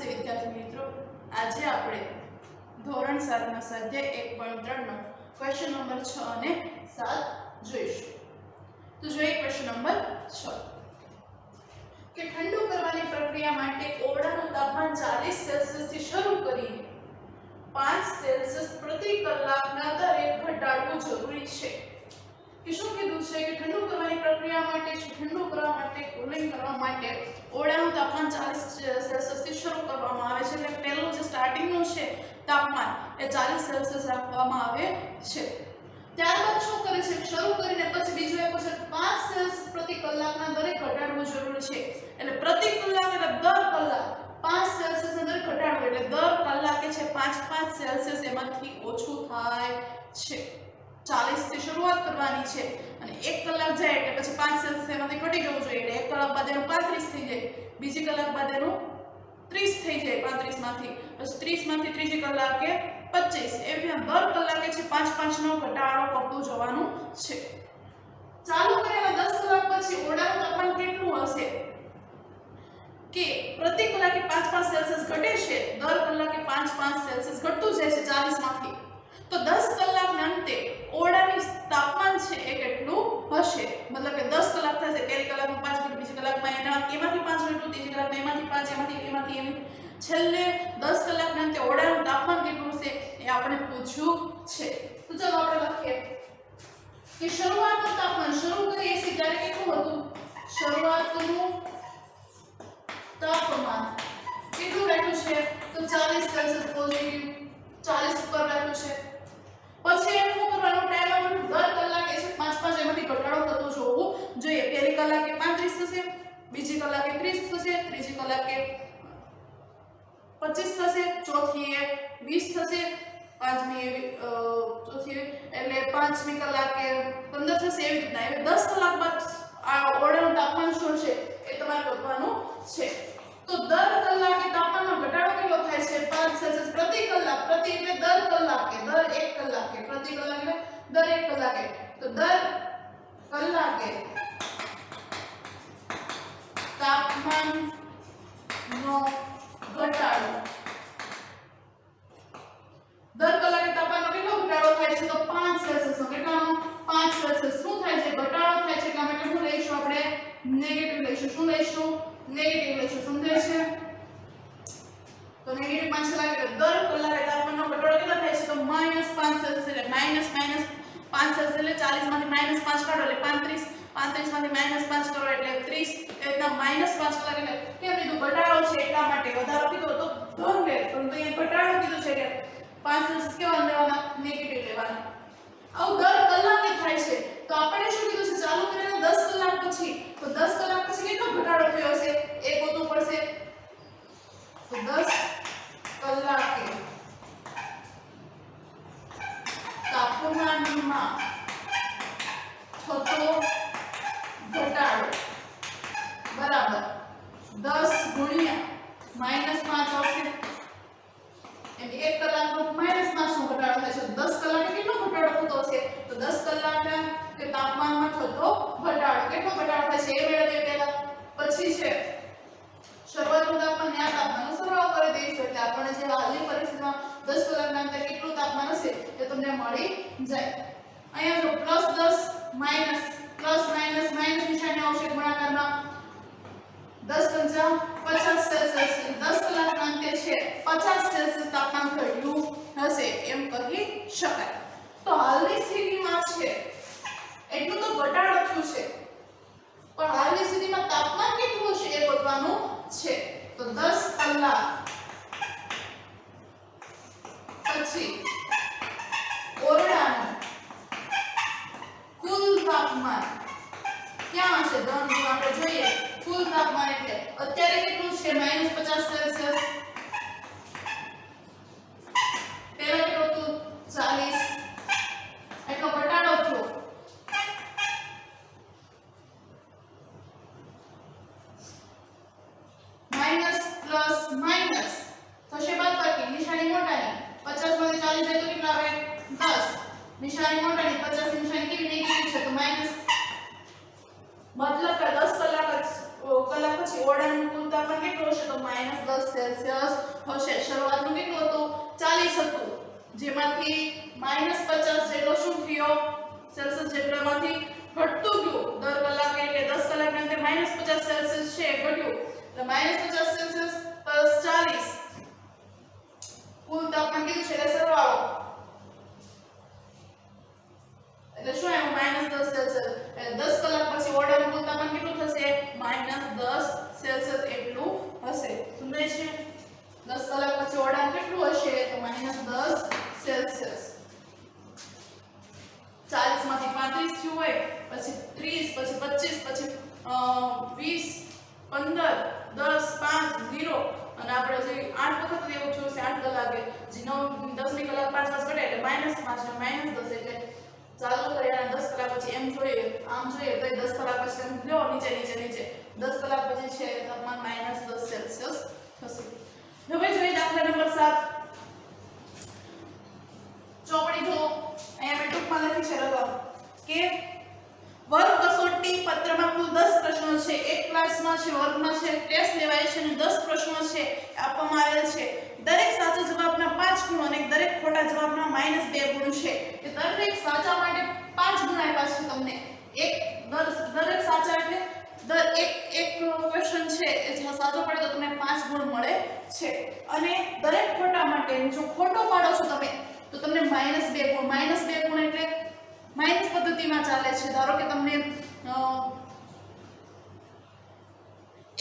નમસ્તે વિદ્યાર્થી મિત્રો, આજે આપણે ધોરણ 7 ના સ્વાધ્યાય 1.3 નો ક્વેશ્ચન નંબર 6 અને 7 જોઈશું. તો જોઈએ ક્વેશ્ચન નંબર 6 કે ઠંડુ કરવાની પ્રક્રિયા માટે ઓરડાનું તાપમાન 40 સેલ્સિયસ થી શરૂ કરીને 5 સેલ્સિયસ પ્રતિ કલાકના દરે ઘટાડવું જરૂરી છે. કે શું કીધું છે કે ઠંડુ કરવાની પ્રક્રિયા માટે ઠંડુ કરવા માટે કુલિંગ કરવા માટે ઓરડાનું તાપમાન 40 સેલ્સિયસ થી શરૂ કરવામાં આવે છે. એટલે પહેલું જે સ્ટાર્ટિંગનું છે તાપમાન એ 40 સેલ્સિયસ રાખવામાં આવે છે. ત્યારબાદ શું કરે છે, શરૂ કરીને પછી બીજું એક છે 5 સેલ્સિયસ પ્રતિ કલાકના દરે ઘટાડવું જરૂરી છે. એટલે પ્રતિ કલાક એટલે દર કલાક 5 સેલ્સિયસ દરે ઘટાડવું, એટલે દર કલાકે છે 5 સેલ્સિયસ એમાંથી ઓછું થાય છે. 40 થી શરૂઆત કરવાની છે અને 1 કલાક જાય એટલે પછી 5 સેલ્સિયસ એમાંથી ઘટી જવું જોઈએ. એટલે 1 કલાક બાદ એનું 35 થઈ જાય, બીજી કલાક બાદ એનું 30 થઈ જાય, 35 માંથી પછી 30 માંથી ત્રીજી કલાકે 25. એવી રીતે દર કલાકે છે 5 નો ઘટાડો કરતું જવાનું છે. ચાલુ કર્યા 10 કલાક પછી ઓરડાનું તાપમાન કેટલું હશે કે પ્રતિ કલાકે 5 સેલ્સિયસ ઘટે છે, દર કલાકે 5 સેલ્સિયસ ઘટતું જાય છે 40 માંથી. તો 10 કલાકના અંતે ઓરડાનું તાપમાન છે એ કેટલું હશે, મતલબ કે 10 કલાક થશે, પહેલી કલાકમાં 5 ઘટે, બીજી કલાકમાં એમાંથી 5 ઘટતું, ત્રીજી કલાકમાં એમાંથી 5, એમાંથી છેલ્લે 10 કલાકના અંતે ઓરડાનું તાપમાન કેટલું હશે એ આપણે પૂછ્યું છે. તો ચાલો આપણે લખીએ કે શરૂઆતનું તાપમાન શરૂ કરીએ છીએ ત્યારે કેટલું હતું, શરૂઆતનું તાપમાન કેટલું રાખ્યું છે તો 40 સેલ્સિયસ પોઝિટિવ 40 ઉપર રાખ્યું છે. પછી એમ શું કરવાનું, ટાઈમ આગળ દર કલાકે છે 5 એમાંથી ઘટાડો થતો જોવું જોઈએ. પહેલી કલાકે 35 થશે, બીજી કલાકે 30 થશે, ત્રીજી કલાકે 25 થશે, ચોથી એ 20 થશે, પાંચમી ચોથી એટલે પાંચમી કલાકે 15 થશે. એવી રીતના એટલે 10 કલાક બાદ આ ઓરડાનું તાપમાન શું છે એ તમારે શોધવાનું છે. તો દર કલાકે તાપમાનમાં ઘટાડો કેટલો થાય છે, 5 સેલ્સિયસ પ્રતિ કલાક, પ્રતિ એટલે દર કલાકે, દર 1 કલાકે, પ્રતિ કલાક એટલે દર 1 કલાકે. તો દર કલાકે તાપમાનનો ઘટાડો, દર કલાકે તાપમાનનો કેટલો ઘટાડો થાય છે તો 5 સેલ્સિયસનો. કેટલાનો 5 સેલ્સિયસ શું થાય છે, ઘટાડો થાય છે. એટલા માટે શું લઈશું આપણે, નેગેટિવ લઈશું. શું લઈશું, નેગેટિવ લઈશું. સમજાય છે? તો નેગેટિવ 5 કલાકે દર કલાકે તાપમાનનો ઘટાડો કેટલો થાય છે તો -5 સેલ્સિયસ. એટલે -5 સેલ્સિયસ એટલે 40 માંથી -5 કાઢો એટલે 35, 35 માંથી -5 કરો એટલે 30. એ રીતના -5 કલાક એટલે કેમ કીધું, ઘટાડો છે એટલા માટે. વધારો કીધો તો ધન લે, પરંતુ અહીંયા ઘટાડો કીધું છે એટલે 5 સેલ્સિયસ કેવા લેવાના, નેગેટિવ લેવાના. આવું દર કલાકે થાય છે. તો આપણે શું કીધું છે, ચાલુ કરીને 10 કલાક પછી, તો 10 કલાક પછી કેટલો ઘટાડો થયો હશે એ ગોતવું પડશે. તો 10 કલાકે તાપમાનમાં થતો ઘટાડો બરાબર 10 ગુણ્યા -5 આવશે. એટલે 1 કલાકનો -5 નો ઘટાડો થાય છે. 10 કલાકે કેટલો ઘટાડો થતો હશે તો 10 કલાકના કે તાપમાનમાં થતો ઘટાડો કેટલો ઘટાડો થાય છે એ મેળવીએ પહેલા. પછી છે શરૂઆતનું તાપમાન આ તાપમાનનો સરવાળો કરી દઈશું એટલે આપણને જે હાલની પરિસ્થિતિમાં 10 કલાકના અંતરે કેટલું તાપમાન હશે એ તમને મળી જાય. અહીંયા જો +10 માઈનસ પ્લસ માઈનસ માઈનસ નિશાની આવશે ગુણાકારમાં. 10 × 50 સેલ્સિયસ, 10 કલાકના અંતે છે 50 સેલ્સિયસ તાપમાન ઘટ્યું હશે એમ કહી શકાય. તો હાલની સ્થિતિમાં છે એટલું તો ઘટાડો થયું છે, પણ હાલની સ્થિતિમાં તાપમાન કેટલું છે એ ગોતવાનું છે. તો 10 કલાક પછી ઓરડાનું કુલ તાપમાન ક્યાં હશે, ધન ગુણ આપણે જોઈએ. કુલ તાપમાન એટલે અત્યારે કેટલું છે -50 સેલ્સિયસ, પહેલા કેટલું હતું 40, એટલો ઘટાડો થયો. માઈનસ પ્લસ માઈનસ થશે બાદબાકી, નિશાની મોટાની. 50 માંથી 40 જાય તો કેટલા આવે 10, નિશાની મોટાની, 50 ની નિશાની કેવી નેગેટિવ છે તો માઈનસ. મતલબ કે 10 કલાક પછી ઓરડાનું કુલ તાપમાન કેટલું હશે તો -10 સેલ્સિયસ હશે. શરૂઆતનું કેટલું હતું 40 હતું, જેમાંથી -50 જેટલો શું થયો સેલ્સિયસ જેટલામાંથી ઘટતું ગયું. દર કલાકે એટલે 10 કલાકના અંતે -50 સેલ્સિયસ છે ઘટ્યું, એટલે -50 સેલ્સિયસ + 40 કુલ તાપમાન કેટલું છે એટલે સરવાળો એટલે શું આવ્યું -10 સેલ્સિયસ. એટલે 10 કલાક પછી ઓરડાનું કુલ તાપમાન કેટલું થશે -10 સેલ્સિયસ એટલું હશે. સમજાય છે? 10 કલાક પછી ઓરડાનું કેટલું હશે તો -10 સેલ્સિયસ. 40 માંથી 35 થયું હોય, પછી 30, પછી 25, પછી 20, 15, 10, 5, 0 અને આપણે જે 8 વખત એવું થયું છે 8 કલાકે, જે 9 10 ની કલાક 5 5 ઘટે એટલે -5 ને -10 એટલે ચાલુ કર્યા 10 કલાક પછી એમ જોઈએ આમ જોઈએ તો 10 કલાક પછી એમ લ્યો નીચે 10 કલાક પછી છે તાપમાન -10 સેલ્સિયસ થશે. હવે જોઈએ દાખલા નંબર 7. ચોપડી જો અહીંયા મેં ટૂંકમાં લખી છે રકમ કે વર્ગ કસોટી પત્રમાં કુલ 10 પ્રશ્નો છે. એક ક્લાસમાં છે, વર્ગમાં છે, ટેસ્ટ લેવાય છે અને 10 પ્રશ્નો છે આપવામાં આવેલ છે. દરેક સાચા જવાબના 5 ગુણ અને દરેક ખોટા જવાબના -2 ગુણ છે. કે દરેક સાચા માટે 5 ગુણ આપ્યા છે તમને. દરેક સાચા એટલે એક ક્વેશ્ચન છે એ જો સાચો પડે તો તમને 5 ગુણ મળે છે અને દરેક ખોટા માટે જો ખોટો પાડો છો તમે તો તમને -2 ગુણ. -2 ગુણ એટલે માઇનસ પદ્ધતિમાં ચાલે છે. ધારો કે તમને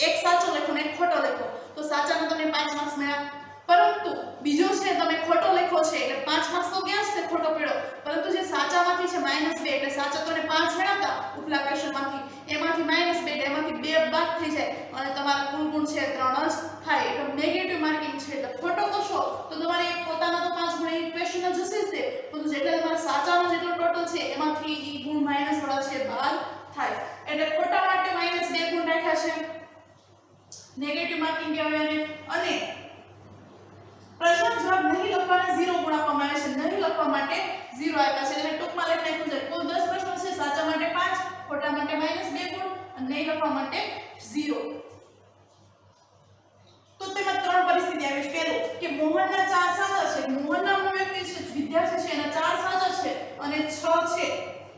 એક સાચો લખો ને એક ખોટો લખો તો સાચાના તમને 5 માર્ક્સ મળ્યા, પરંતુ બીજો છે તમે ખોટો લખો છે એટલે 5 માર્ક્સ તો ગયા છે ખોટો પડ્યો, પરંતુ જે સાચામાંથી છે -2 એટલે સાચા તો 5 મળ્યા હતા ઉપલા ક્વેશ્ચનમાંથી, એમાંથી -2 એટલે એમાંથી 2 બાદ થઈ જાય અને તમારા કુલ ગુણ છે 3 જ થાય. એટલે નેગેટિવ માર્કિંગ છે. એટલે ખોટો કરશો તો તમારે પોતાના તો 5 ગુણ એ ક્વેશ્ચન જ હશે જ, પરંતુ જેટલા તમારા સાચાનો જેટલો ટોટલ છે એમાંથી ઈ ગુણ માઈનસ વાળા છે બાદ થાય. એટલે ખોટા માટે -2 ગુણ રાખ્યા છે, નેગેટિવ માર્કિંગ કહેવાય એને. અને પ્રશ્ન જવાબ નહીં લખવાના 0 ગુણ આપવામાં આવે છે. નહીં લખવા માટે 0 આપ્યા છે. એટલે ટૂંકમાં લખી નાખ્યું છે કુલ 10 પ્રશ્નો છે, સાચા માટે 5, ખોટા માટે -2 ગુણ અને નહીં લખવા માટે 0. તો તેમાં 3 પરિસ્થિતિ આવી છે. પહેલું કે મોહનના 4 સાચા છે. મોહન નામનો વ્યક્તિ છે, વિદ્યાર્થી છે, એના 4 સાચા છે અને 6 છે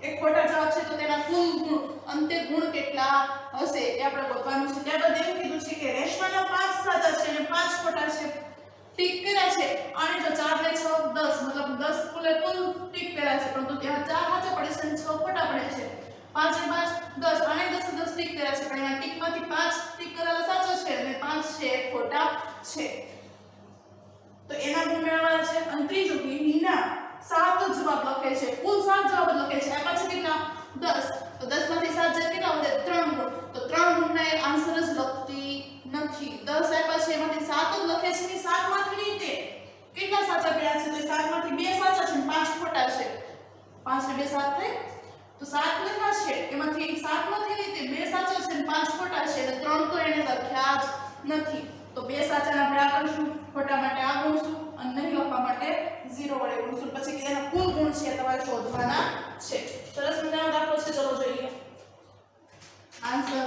એક ખોટા જવાબ છે, તો તેના કુલ ગુણ અંતે ગુણ કેટલા હશે એ આપણે ગોતવાનું છે. ત્યારબાદ એવું કીધું છે કે રેશમાના 5 સાચા છે અને 5 ખોટા છે. ટીક કર્યા છે અને જો 4 ને 6 10 મતલબ 10 કુલ ટીક કર્યા છે, પરંતુ ત્યાં 4 સાચા પડે છે અને 6 ખોટા પડે છે. 5 ને 5 10 અને 10 10 ટીક કર્યા છે, પણ એમાં ટીકમાંથી 5 ટીક કરેલા સાચા છે અને 5 છે ખોટા છે, તો એના ગુણ મેળવવાના છે. અને ત્રીજું કે હિના 7 જવાબ લખે છે, કુલ 7 જવાબ લખે છે, આ પાછળ કેટલા 10, તો 10 માંથી 7 જાય કેટલા વધે 3 ગુણ, તો 3 ગુણના એ આન્સર જ લખતી નથી. 10 આપ્યા છે એમાંથી 7 જ લખે છે ને 7 માંથી નહીં તે કેટલા સાચા પડ્યા છે તો 7 માંથી 2 સાચા છે અને 5 ખોટા છે. 5 ને 2 7 થાય તો 7 લખ્યા છે, એમાંથી 7 માંથી નહીં તે 2 સાચા છે અને 5 ખોટા છે અને 3 તો એને લખ્યા જ નથી. તો 2 સાચાના આપણે આ કરીશું, ખોટા માટે આ ગુણશું અને નહીં લખવા માટે 0 વડે ગુણશું. પછી એના કુલ ગુણ છે તમારે શોધવાના છે. સરસ મજાનો દાખલો છે, ચલો જોઈએ આન્સર.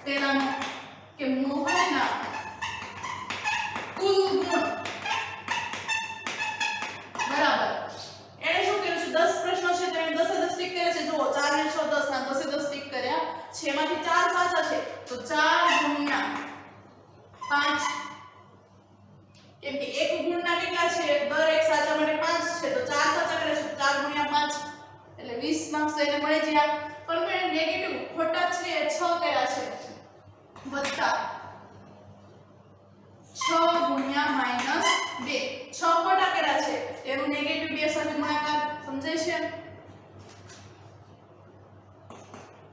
પહેલાનો કે મોહનના કુલ ગુણ બરાબર એને શું કર્યું છે 10 પ્રશ્નો છે તો એને 10 10 ટીક કર્યા છે. જો 4 ને 6 10 ના 10 10 ટીક કર્યા છે, એમાંથી 4 સાચા છે તો 4 ગુણ્યા 5, કેમ કે એક ગુણના કેટલા છે દરેક સાચા માટે 5 છે તો 4 સાચા કરે છે, 4 ગુણ્યા 5 એટલે 20 માર્ક્સ એને મળી ગયા. પરંતુ એને નેગેટિવ ખોટા છે 6 કર્યા છે વત્તા 6 ગુણ્યા -2, 6 ખોટા કર્યા છે એનું નેગેટિવ 2 સાથે ગુણાકાર. સમજાય છે?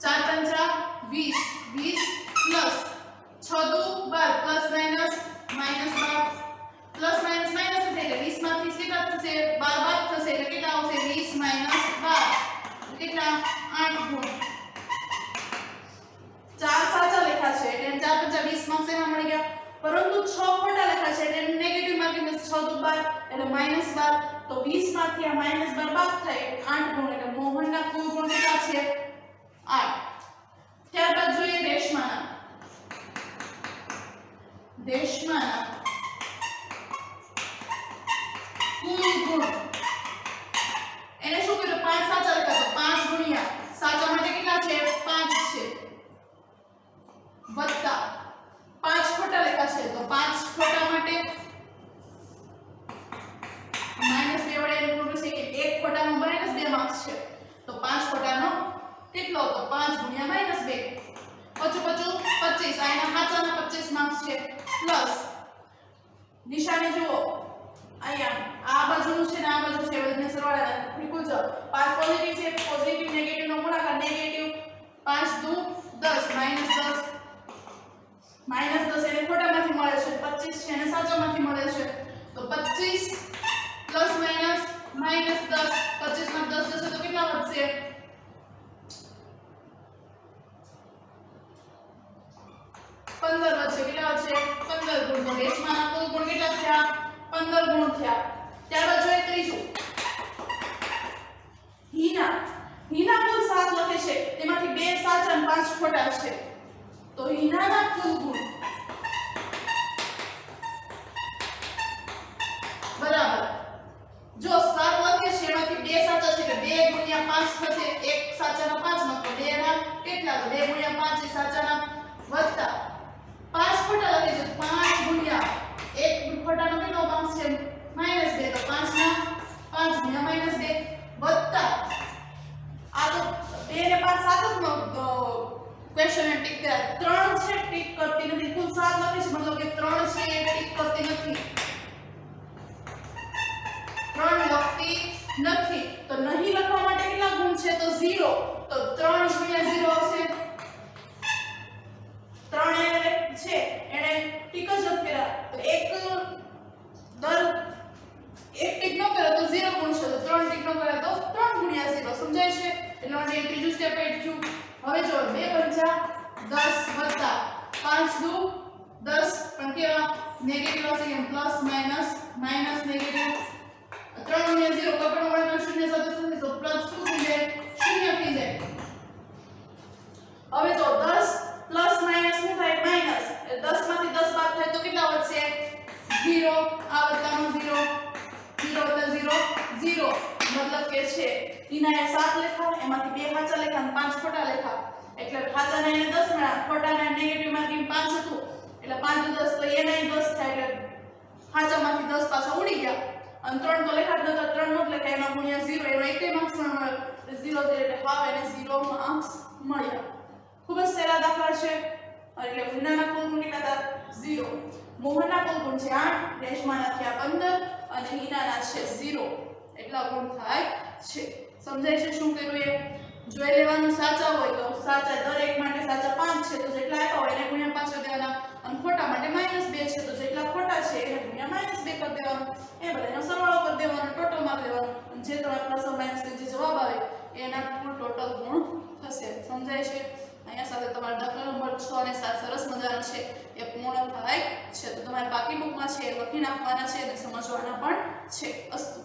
4 પંચા 20, 20 પ્લસ 6 દુ 12 plus minus -12 plus minus minus થશે એટલે 20 માંથી કેટલા થશે 12 બાદ થશે એટલે કેટલા આવશે 20 12 કેટલા 8 ગુણ. 4 સાચા લખ્યા છે એટલે 4 પંચા 20 માર્ક્સ એના મળી ગયા, પરંતુ 6 ખોટા લખ્યા છે એટલે નેગેટિવ માર્કિંગ 6 દુ 12 એટલે -12, તો 20 માંથી આ -12 બાદ થાય 8 ગુણ એટલે મોહનના કુલ ગુણ કેટલા છે 8. ત્યારબાદ જોઈએ રેશમાના. રેશમાના કુલ ગુણ એને શું કર્યું 5 સાચા લખ્યા તો 5 ગુણ્યા સાચા માટે કેટલા છે 5 છે વત્તા 5 ખોટા લખ્યા છે તો 5 ખોટા માટે માઈનસ 2 વડે એનું પૂરું છે કે એક ખોટાનો માઈનસ 2 માર્ક્સ છે તો 5 ખોટાનો કેટલો તો 5 ગુણ્યા માઈનસ 2 પચું 25 આ એના સાચાના 25 માર્ક્સ છે પ્લસ નિશાની જુઓ અહીંયા આ બાજુનું છે ને આ બાજુ છે બંને સરવાળા બિલકુલ જો 5 પોઝિટિવ છે પોઝિટિવ નેગેટિવ નો ગુણાકાર નેગેટિવ 5 દુ 10 માઈનસ 10 એને ખોટામાંથી મળે છે 25 છે એને સાચામાંથી મળે છે તો 25 પ્લસ માઈનસ માઈનસ 10 25 માં 10 જશે તો કેટલા વધશે 15 વધશે કેટલા વધશે 15 ગુણ તો રેશમાના કુલ ગુણ કેટલા થયા 15 ગુણ થયા ત્યારબાદ જોઈએ ત્રીજું હીના કુલ 7 લખે છે તેમાંથી 2 સાચા અને 5 ખોટા છે તો હીનાના કુલ ગુણ બરાબર જો 7 લખે છે એમાંથી 2 સાચા છે કે 2 ગુણ્યા 5 થશે એક સાચાના 5 માં તો 2 ના કેટલા 2 ગુણ્યા 5 એ સાચાના વત્તા 5 ખોટા લખે છે 5 ગુણ્યા એક ખોટાનો કેટલો માર્ક્સ છે -2 તો 5 ના 5 ગુણ્યા -2 વત્તા આ તો 2 ને 5 સાત જ નો ક્વેશ્ચન એ ટીક કર્યા 3 છે ટીક કરતી નથી કુલ 7 લખી છે મતલબ કે 3 છે એ ટીક કરતી નથી 3 લખતી નથી તો નહીં લખવા માટે કેટલા ગુણ છે તો 0 તો 3 ગુણ્યા 0 હશે 3 એ છે એને ટીક જ નથી કર્યા તો એક ટીક ન કરે તો 0 ગુણ છે તો 3 ટીક ન કરે તો 3 ગુણ્યા 0 સમજાય છે એટલે માટે ત્રીજું સ્ટેપ એડ થયું હવે જો 2 પંચા 10 વત્તા 5 દુ 10 પણ કેવા નેગેટિવ હશે કે પ્લસ માઈનસ નેગેટિવ 3 ગુણ્યા 0 કપડો વડે શૂન્ય સાથે થશે તો પ્લસ શું થઈ જાય શૂન્ય થઈ જાય હવે જો 10 પ્લસ માઈનસ શું થાય માઈનસ 10 માંથી 10 બાદ થાય તો કેટલા વધશે 0 આ વત્તાનો 0 0 મતલબ કે છે ઈના 7 લેખા એમાંથી 2 સાચા લેખા અને 5 ખોટા લેખા એટલે સાચાના એને 10 મળ્યા ખોટાના નેગેટિવ માંથી 5 હતું એટલે 5 10 તો એના 10 થાય એટલે સાચામાંથી 10 પાછા ઉડી ગયા અને 3 તો લેખા જ નતા 3 નો લેખા એના ગુણ્યા 0 એનો એકય માર્ક્સ ન મળ્યો 0 એટલે હાવ એને 0 માર્ક્સ મળ્યા ખૂબ જ સહેલા દાખલા છે એટલે હિનાના કુલ ગુણ કેટલા હતા 0 મોહનના કુલ ગુણ છે 8 રેશમાના થયા 15 અને હિનાના છે 0 એટલા ગુણ થાય છે સમજાય છે શું કર્યું એ જોઈ લેવાનું સાચા હોય તો સાચા દરેક માટે સાચા 5 છે તો જેટલા આપ્યા હોય એને ગુણ્યા 5 કરી દેવાના અને ખોટા માટે -2 છે તો જેટલા ખોટા છે એને ગુણ્યા -2 કરી દેવાનું એ બધાનો સરવાળો કરી દેવાનો ટોટલ મારી દેવાનો અને જે તમારા પ્લસ ઓર માઈનસ જે જવાબ આવે એના કુલ ટોટલ ગુણ થશે સમજાય છે અહીંયા સાથે તમારો દાખલા નંબર 6 અને 7 સરસ મજાનો છે એ પૂર્ણ થાય છે તો તમારી બાકી બુકમાં છે એ લખી નાખવાના છે અને સમજવાના પણ છે અસ્તુ